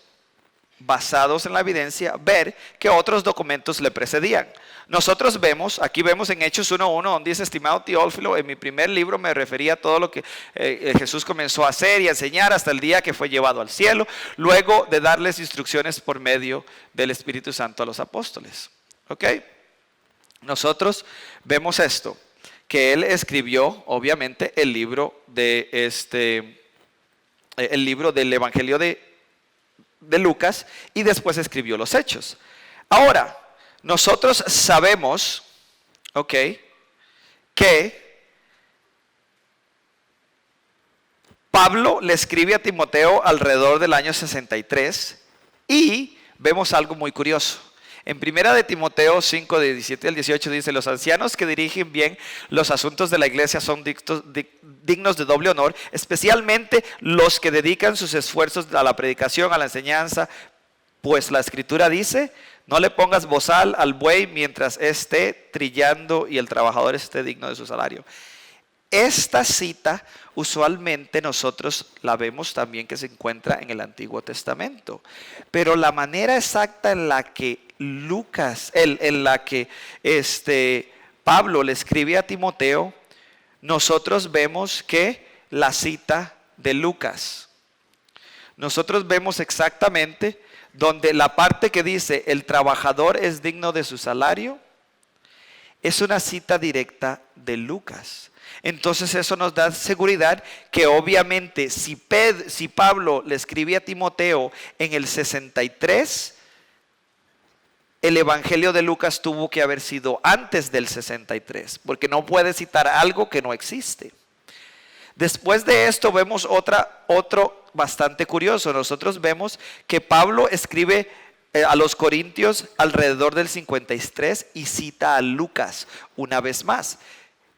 basados en la evidencia, ver que otros documentos le precedían. Nosotros vemos, aquí vemos en Hechos 1:1, donde dice: estimado Teófilo, en mi primer libro me refería a todo lo que Jesús comenzó a hacer y a enseñar hasta el día que fue llevado al cielo, luego de darles instrucciones por medio del Espíritu Santo a los apóstoles. Nosotros vemos esto, que él escribió, obviamente, el libro del Evangelio de Lucas, y después escribió los Hechos. Ahora, nosotros sabemos, que Pablo le escribe a Timoteo alrededor del año 63 y vemos algo muy curioso. En primera de Timoteo 5, de 17 al 18 dice: los ancianos que dirigen bien los asuntos de la iglesia son dignos de doble honor, especialmente los que dedican sus esfuerzos a la predicación, a la enseñanza, pues la Escritura dice: no le pongas bozal al buey mientras esté trillando y el trabajador esté digno de su salario. Esta cita usualmente nosotros la vemos también que se encuentra en el Antiguo Testamento, pero la manera exacta en la que Pablo le escribe a Timoteo, nosotros vemos que la cita de Lucas. Nosotros vemos exactamente donde la parte que dice el trabajador es digno de su salario es una cita directa de Lucas. Entonces eso nos da seguridad que obviamente si Pablo le escribía a Timoteo en el 63, el Evangelio de Lucas tuvo que haber sido antes del 63, porque no puede citar algo que no existe. Después de esto vemos otro bastante curioso. Nosotros vemos que Pablo escribe a los Corintios alrededor del 53 y cita a Lucas una vez más.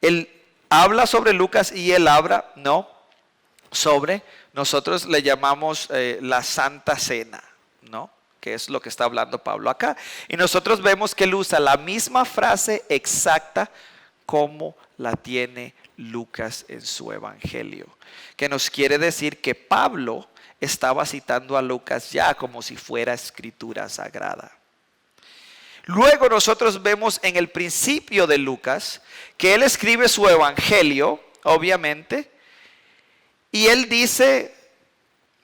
Él habla sobre Lucas y él habla, sobre, nosotros le llamamos la Santa Cena, que es lo que está hablando Pablo acá. Y nosotros vemos que él usa la misma frase exacta como la tiene Lucas en su evangelio, que nos quiere decir que Pablo estaba citando a Lucas ya como si fuera escritura sagrada. Luego nosotros vemos en el principio de Lucas que él escribe su evangelio, obviamente, y él dice,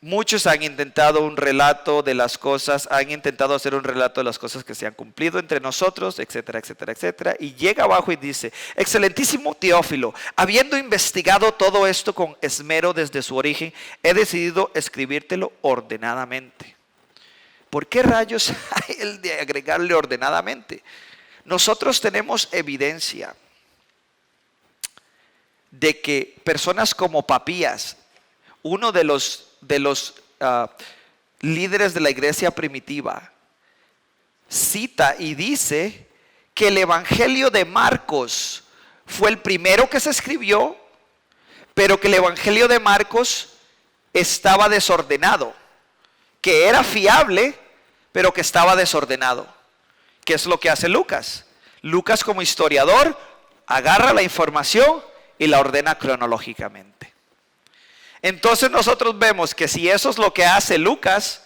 muchos han intentado un relato de las cosas, han intentado hacer un relato de las cosas que se han cumplido entre nosotros, etcétera, etcétera, etcétera. Y llega abajo y dice, excelentísimo Teófilo, habiendo investigado todo esto con esmero desde su origen, he decidido escribírtelo ordenadamente. ¿Por qué rayos hay el de agregarle ordenadamente? Nosotros tenemos evidencia de que personas como Papías, uno de los líderes de la iglesia primitiva, cita y dice que el evangelio de Marcos fue el primero que se escribió, pero que el evangelio de Marcos estaba desordenado, que era fiable, pero que estaba desordenado. ¿Qué es lo que hace Lucas? Lucas, como historiador, agarra la información y la ordena cronológicamente. Entonces nosotros vemos que si eso es lo que hace Lucas,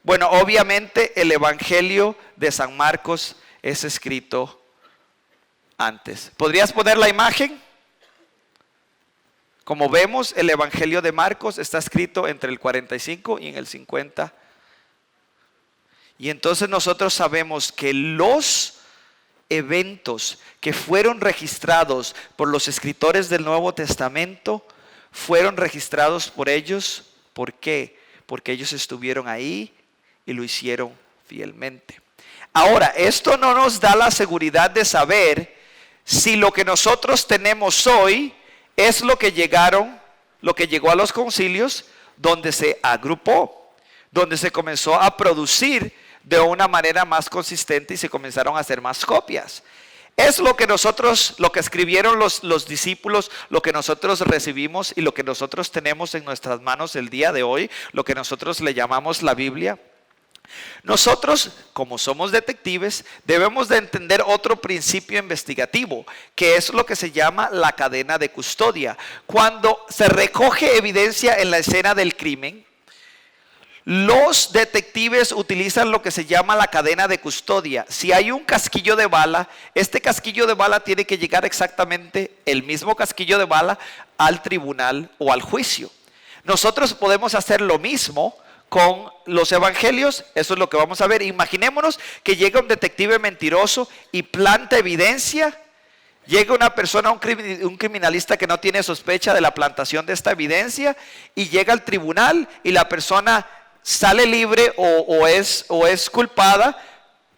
bueno, obviamente el evangelio de San Marcos es escrito antes. ¿Podrías poner la imagen? Como vemos, el evangelio de Marcos está escrito entre el 45 y en el 50. Y entonces nosotros sabemos que los eventos que fueron registrados por los escritores del Nuevo Testamento fueron registrados por ellos. ¿Por qué? Porque ellos estuvieron ahí y lo hicieron fielmente. Ahora, esto no nos da la seguridad de saber si lo que nosotros tenemos hoy es lo que llegó a los concilios, donde se agrupó, donde se comenzó a producir de una manera más consistente y se comenzaron a hacer más copias. Es lo que escribieron los discípulos, lo que nosotros recibimos y lo que nosotros tenemos en nuestras manos el día de hoy, lo que nosotros le llamamos la Biblia. Nosotros, como somos detectives, debemos de entender otro principio investigativo, que es lo que se llama la cadena de custodia. Cuando se recoge evidencia en la escena del crimen, los detectives utilizan lo que se llama la cadena de custodia. Si hay un casquillo de bala, este casquillo de bala tiene que llegar exactamente, el mismo casquillo de bala, al tribunal o al juicio. Nosotros podemos hacer lo mismo con los evangelios. Eso es lo que vamos a ver. Imaginémonos que llega un detective mentiroso y planta evidencia. Llega una persona, un criminalista que no tiene sospecha de la plantación de esta evidencia, y llega al tribunal y la persona sale libre o es culpada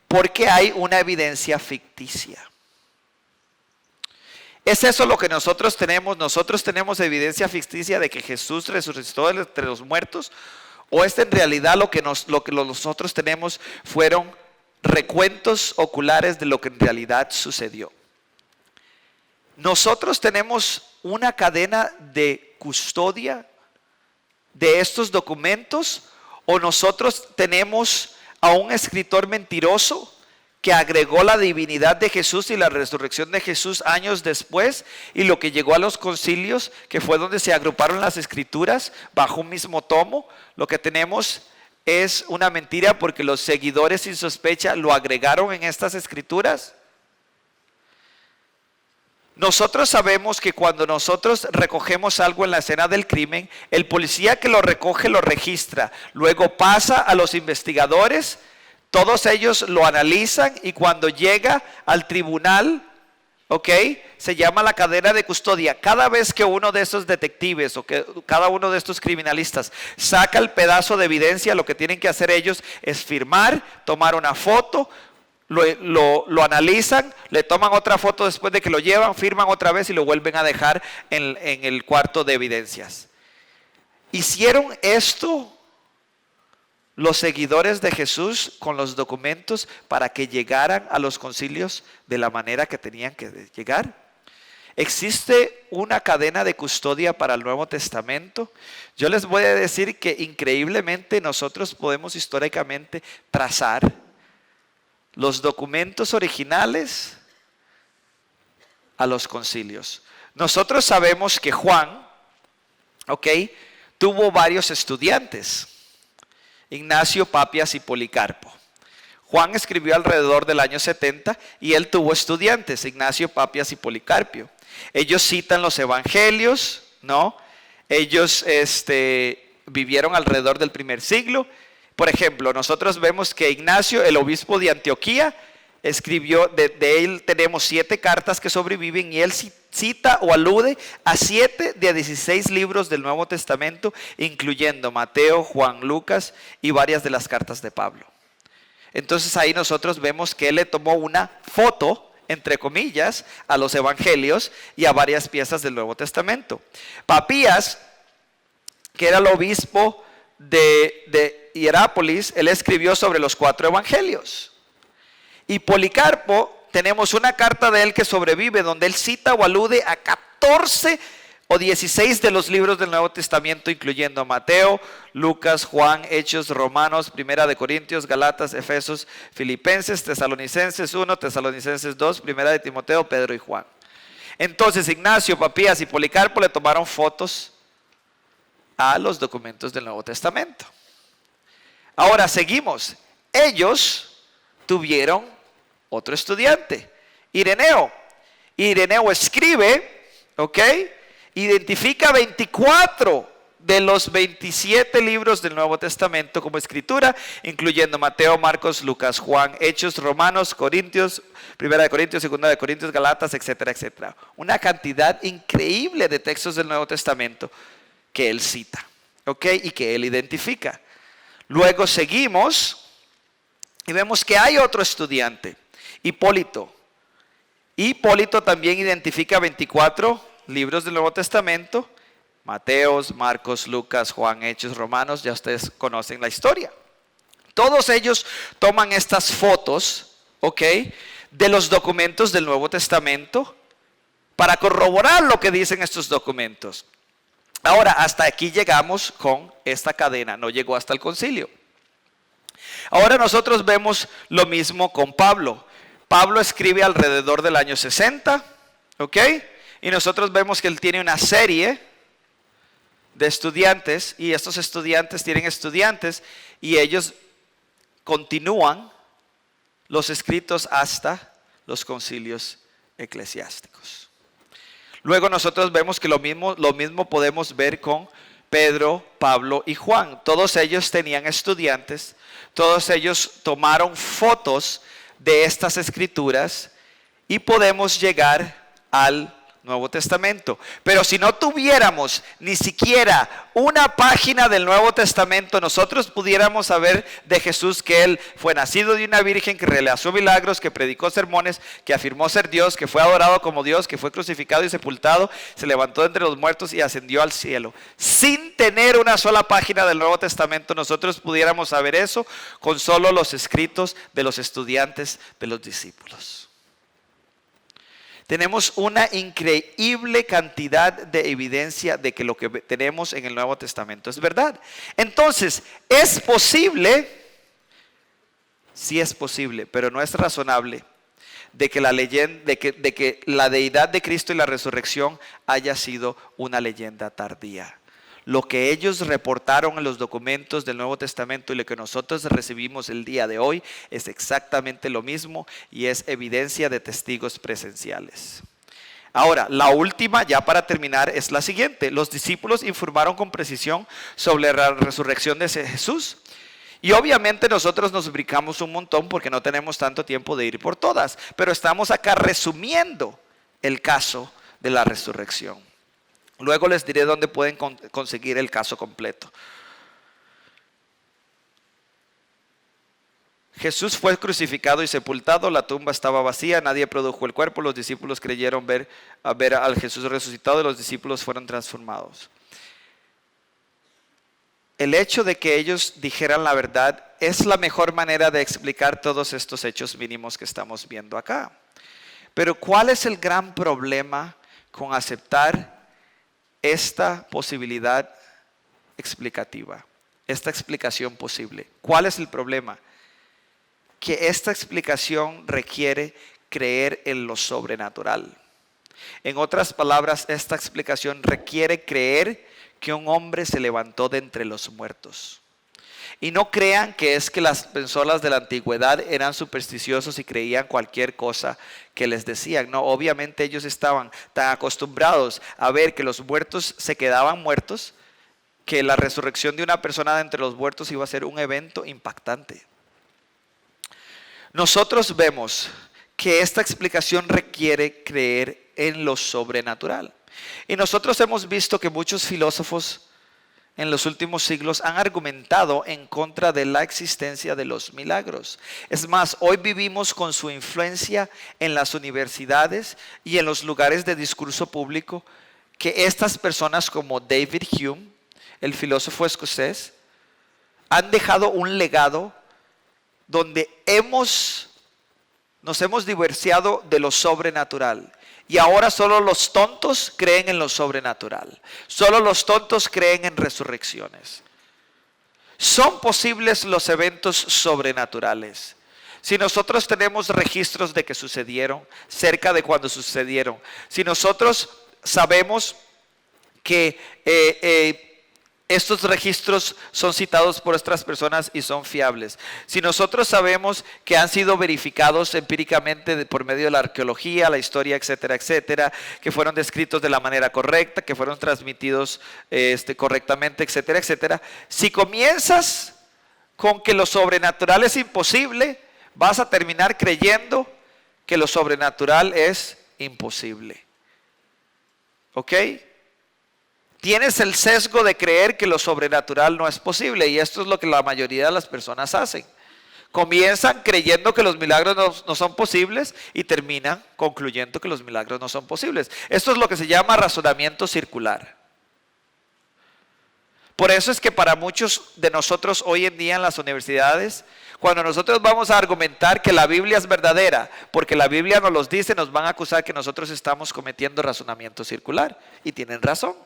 porque hay una evidencia ficticia. ¿Es eso lo que nosotros tenemos? ¿Nosotros tenemos evidencia ficticia de que Jesús resucitó entre los muertos? ¿O es en realidad lo que nosotros tenemos fueron recuentos oculares de lo que en realidad sucedió? Nosotros tenemos una cadena de custodia de estos documentos, o nosotros tenemos a un escritor mentiroso que agregó la divinidad de Jesús y la resurrección de Jesús años después, y lo que llegó a los concilios, que fue donde se agruparon las escrituras bajo un mismo tomo. Lo que tenemos es una mentira porque los seguidores sin sospecha lo agregaron en estas escrituras. Nosotros sabemos que cuando nosotros recogemos algo en la escena del crimen, el policía que lo recoge lo registra, luego pasa a los investigadores, todos ellos lo analizan, y cuando llega al tribunal, se llama la cadena de custodia. Cada vez que uno de esos detectives o que cada uno de estos criminalistas saca el pedazo de evidencia, lo que tienen que hacer ellos es firmar, tomar una foto, lo analizan, le toman otra foto después de que lo llevan, firman otra vez y lo vuelven a dejar en el cuarto de evidencias. Hicieron esto los seguidores de Jesús con los documentos para que llegaran a los concilios de la manera que tenían que llegar. ¿Existe una cadena de custodia para el Nuevo Testamento? Yo les voy a decir que increíblemente nosotros podemos históricamente trazar los documentos originales a los concilios. Nosotros sabemos que Juan, tuvo varios estudiantes: Ignacio, Papias y Policarpo. Juan escribió alrededor del año 70 y él tuvo estudiantes: Ignacio, Papias y Policarpio. Ellos citan los evangelios, ¿no? Ellos vivieron alrededor del primer siglo. Por ejemplo, nosotros vemos que Ignacio, el obispo de Antioquía, escribió, de él tenemos 7 cartas que sobreviven, y él cita o alude a 7 de 16 libros del Nuevo Testamento, incluyendo Mateo, Juan, Lucas y varias de las cartas de Pablo. Entonces ahí nosotros vemos que él le tomó una foto, entre comillas, a los evangelios y a varias piezas del Nuevo Testamento. Papías, que era el obispo de Hierápolis, él escribió sobre los 4 evangelios. Y Policarpo, tenemos una carta de él que sobrevive, donde él cita o alude a 14 o 16 de los libros del Nuevo Testamento, incluyendo Mateo, Lucas, Juan, Hechos, Romanos, Primera de Corintios, Galatas, Efesios, Filipenses, Tesalonicenses 1, Tesalonicenses 2, Primera de Timoteo, Pedro y Juan. Entonces Ignacio, Papías y Policarpo le tomaron fotos a los documentos del Nuevo Testamento. Ahora seguimos. Ellos tuvieron otro estudiante, Ireneo. Ireneo escribe, identifica 24 de los 27 libros del Nuevo Testamento como escritura, incluyendo Mateo, Marcos, Lucas, Juan, Hechos, Romanos, Corintios, Primera de Corintios, Segunda de Corintios, Galatas, etcétera, etcétera. Una cantidad increíble de textos del Nuevo Testamento que él cita, y que él identifica. Luego seguimos y vemos que hay otro estudiante, Hipólito. Hipólito también identifica 24 libros del Nuevo Testamento: Mateos, Marcos, Lucas, Juan, Hechos, Romanos. Ya ustedes conocen la historia. Todos ellos toman estas fotos, de los documentos del Nuevo Testamento para corroborar lo que dicen estos documentos. Ahora, hasta aquí llegamos con esta cadena, no llegó hasta el concilio. Ahora nosotros vemos lo mismo con Pablo. Pablo escribe alrededor del año 60, y nosotros vemos que él tiene una serie de estudiantes, y estos estudiantes tienen estudiantes, y ellos continúan los escritos hasta los concilios eclesiásticos. Luego nosotros vemos que lo mismo podemos ver con Pedro, Pablo y Juan. Todos ellos tenían estudiantes, todos ellos tomaron fotos de estas escrituras, y podemos llegar al Nuevo Testamento. Pero si no tuviéramos ni siquiera una página del Nuevo Testamento, nosotros pudiéramos saber de Jesús que él fue nacido de una virgen, que realizó milagros, que predicó sermones, que afirmó ser Dios, que fue adorado como Dios, que fue crucificado y sepultado, se levantó de entre los muertos y ascendió al cielo. Sin tener una sola página del Nuevo Testamento, nosotros pudiéramos saber eso con solo los escritos de los estudiantes de los discípulos. Tenemos una increíble cantidad de evidencia de que lo que tenemos en el Nuevo Testamento es verdad. Entonces, ¿es posible? Sí es posible, pero no es razonable de que la deidad de Cristo y la resurrección haya sido una leyenda tardía. Lo que ellos reportaron en los documentos del Nuevo Testamento y lo que nosotros recibimos el día de hoy es exactamente lo mismo, y es evidencia de testigos presenciales. Ahora, la última, ya para terminar, es la siguiente. Los discípulos informaron con precisión sobre la resurrección de Jesús. Y obviamente nosotros nos brincamos un montón porque no tenemos tanto tiempo de ir por todas, pero estamos acá resumiendo el caso de la resurrección. Luego les diré dónde pueden conseguir el caso completo. Jesús fue crucificado y sepultado, la tumba estaba vacía, nadie produjo el cuerpo, los discípulos creyeron ver al Jesús resucitado y los discípulos fueron transformados. El hecho de que ellos dijeran la verdad es la mejor manera de explicar todos estos hechos mínimos que estamos viendo acá. Pero ¿cuál es el gran problema con aceptar esta posibilidad explicativa, esta explicación posible. ¿Cuál es el problema? Que esta explicación requiere creer en lo sobrenatural. En otras palabras, esta explicación requiere creer que un hombre se levantó de entre los muertos. Y no crean que es que las personas de la antigüedad eran supersticiosos y creían cualquier cosa que les decían. No, obviamente ellos estaban tan acostumbrados a ver que los muertos se quedaban muertos, que la resurrección de una persona de entre los muertos iba a ser un evento impactante. Nosotros vemos que esta explicación requiere creer en lo sobrenatural. Y nosotros hemos visto que muchos filósofos en los últimos siglos han argumentado en contra de la existencia de los milagros. Es más, hoy vivimos con su influencia en las universidades y en los lugares de discurso público, que estas personas como David Hume, el filósofo escocés, han dejado un legado donde nos hemos divorciado de lo sobrenatural. Y ahora solo los tontos creen en lo sobrenatural. Solo los tontos creen en resurrecciones. Son posibles los eventos sobrenaturales. Si nosotros tenemos registros de que sucedieron, cerca de cuando sucedieron. Si nosotros sabemos que estos registros son citados por otras personas y son fiables. Si nosotros sabemos que han sido verificados empíricamente por medio de la arqueología, la historia, etcétera, etcétera, que fueron descritos de la manera correcta, que fueron transmitidos correctamente, etcétera, etcétera. Si comienzas con que lo sobrenatural es imposible, vas a terminar creyendo que lo sobrenatural es imposible. ¿Ok? Tienes el sesgo de creer que lo sobrenatural no es posible, y esto es lo que la mayoría de las personas hacen. Comienzan creyendo que los milagros no son posibles y terminan concluyendo que los milagros no son posibles. Esto es lo que se llama razonamiento circular. Por eso es que para muchos de nosotros hoy en día en las universidades, cuando nosotros vamos a argumentar que la Biblia es verdadera, porque la Biblia nos los dice, nos van a acusar que nosotros estamos cometiendo razonamiento circular, y tienen razón.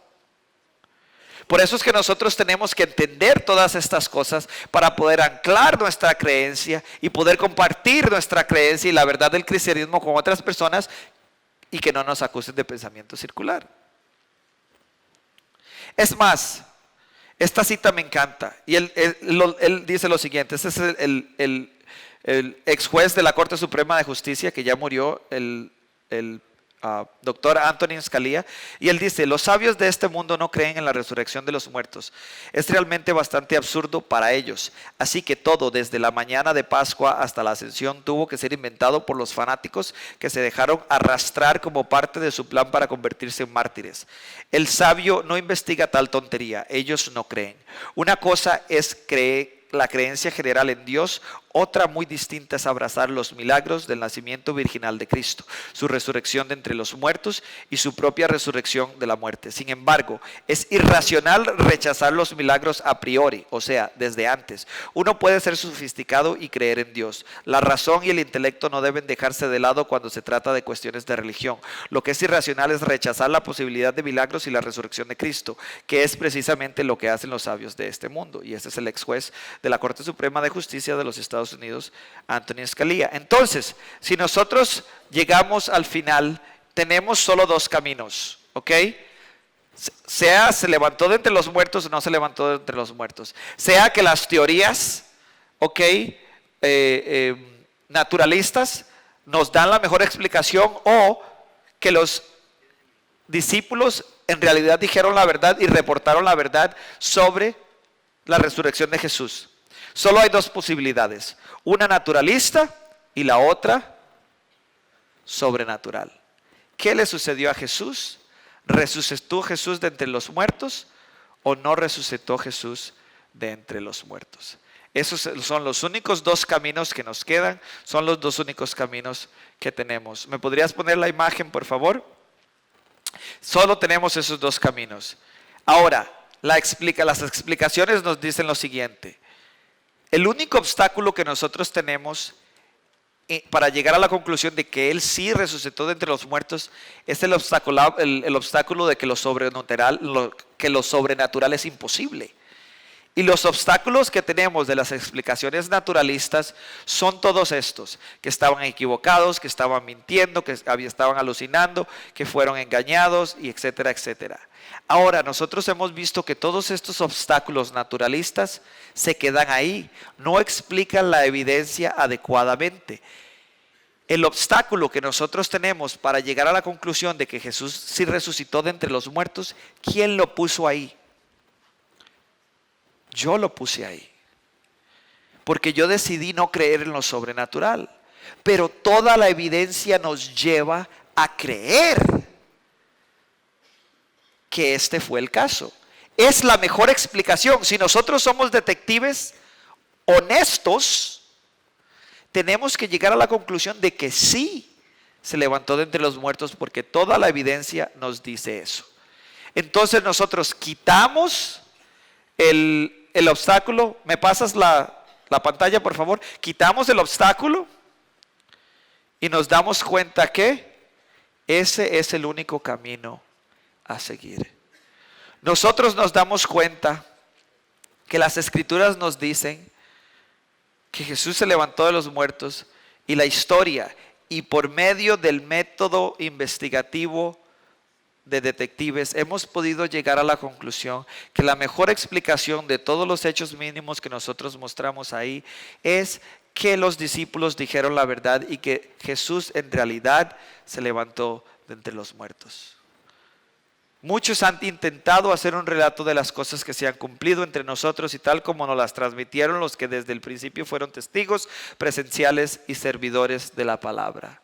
Por eso es que nosotros tenemos que entender todas estas cosas para poder anclar nuestra creencia y poder compartir nuestra creencia y la verdad del cristianismo con otras personas y que no nos acusen de pensamiento circular. Es más, esta cita me encanta y él dice lo siguiente. Este es el ex juez de la Corte Suprema de Justicia que ya murió, el doctor Antonin Scalia, y él dice: los sabios de este mundo no creen en la resurrección de los muertos. Es realmente bastante absurdo para ellos. Así que todo, desde la mañana de Pascua hasta la ascensión, tuvo que ser inventado por los fanáticos que se dejaron arrastrar como parte de su plan para convertirse en mártires. El sabio no investiga tal tontería, ellos no creen. Una cosa es la creencia general en Dios, otra muy distinta es abrazar los milagros del nacimiento virginal de Cristo, su resurrección de entre los muertos y su propia resurrección de la muerte. Sin embargo, es irracional rechazar los milagros a priori, o sea, desde antes. Uno puede ser sofisticado y creer en Dios. La razón y el intelecto no deben dejarse de lado cuando se trata de cuestiones de religión. Lo que es irracional es rechazar la posibilidad de milagros y la resurrección de Cristo, que es precisamente lo que hacen los sabios de este mundo. Y este es el ex juez de la Corte Suprema de Justicia de los Estados Unidos, Antonin Scalia. Entonces, si nosotros llegamos al final, tenemos solo dos caminos, ¿ok? Sea se levantó de entre los muertos o no se levantó de entre los muertos. Sea que las teorías, ¿ok? Naturalistas nos dan la mejor explicación, o que los discípulos en realidad dijeron la verdad y reportaron la verdad sobre la resurrección de Jesús. Solo hay dos posibilidades, una naturalista y la otra sobrenatural. ¿Qué le sucedió a Jesús? ¿Resucitó Jesús de entre los muertos o no resucitó Jesús de entre los muertos? Esos son los únicos dos caminos que nos quedan, son los dos únicos caminos que tenemos. ¿Me podrías poner la imagen, por favor? Solo tenemos esos dos caminos. Ahora, las explicaciones nos dicen lo siguiente. El único obstáculo que nosotros tenemos para llegar a la conclusión de que Él sí resucitó de entre los muertos, es el obstáculo de que lo sobrenatural es imposible. Y los obstáculos que tenemos de las explicaciones naturalistas son todos estos: que estaban equivocados, que estaban mintiendo, que estaban alucinando, que fueron engañados, y etcétera, etcétera. Ahora, nosotros hemos visto que todos estos obstáculos naturalistas se quedan ahí, no explican la evidencia adecuadamente. El obstáculo que nosotros tenemos para llegar a la conclusión de que Jesús sí resucitó de entre los muertos, ¿quién lo puso ahí? Yo lo puse ahí, porque yo decidí no creer en lo sobrenatural, pero toda la evidencia nos lleva a creer que este fue el caso. Es la mejor explicación. Si nosotros somos detectives honestos, tenemos que llegar a la conclusión de que sí se levantó de entre los muertos, porque toda la evidencia nos dice eso. Entonces nosotros quitamos el obstáculo. ¿Me pasas la pantalla, por favor? Quitamos el obstáculo y nos damos cuenta que ese es el único camino a seguir. Nosotros nos damos cuenta que las Escrituras nos dicen que Jesús se levantó de los muertos, y la historia, y por medio del método investigativo de detectives, hemos podido llegar a la conclusión que la mejor explicación de todos los hechos mínimos que nosotros mostramos ahí es que los discípulos dijeron la verdad y que Jesús en realidad se levantó de entre los muertos. Muchos han intentado hacer un relato de las cosas que se han cumplido entre nosotros, y tal como nos las transmitieron los que desde el principio fueron testigos presenciales y servidores de la palabra.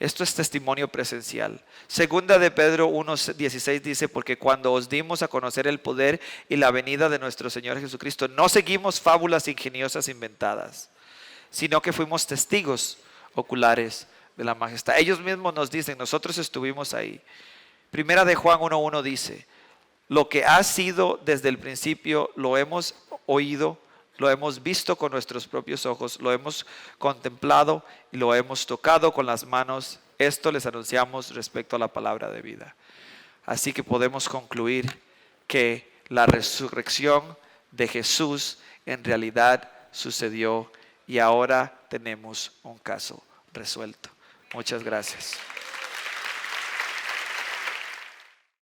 Esto es testimonio presencial. Segunda de Pedro 1:16 dice: porque cuando os dimos a conocer el poder y la venida de nuestro Señor Jesucristo, no seguimos fábulas ingeniosas inventadas, sino que fuimos testigos oculares de la majestad. Ellos mismos nos dicen: nosotros estuvimos ahí. Primera de Juan 1:1 dice: lo que ha sido desde el principio lo hemos oído, lo hemos visto con nuestros propios ojos, lo hemos contemplado y lo hemos tocado con las manos. Esto les anunciamos respecto a la palabra de vida. Así que podemos concluir que la resurrección de Jesús en realidad sucedió, y ahora tenemos un caso resuelto. Muchas gracias.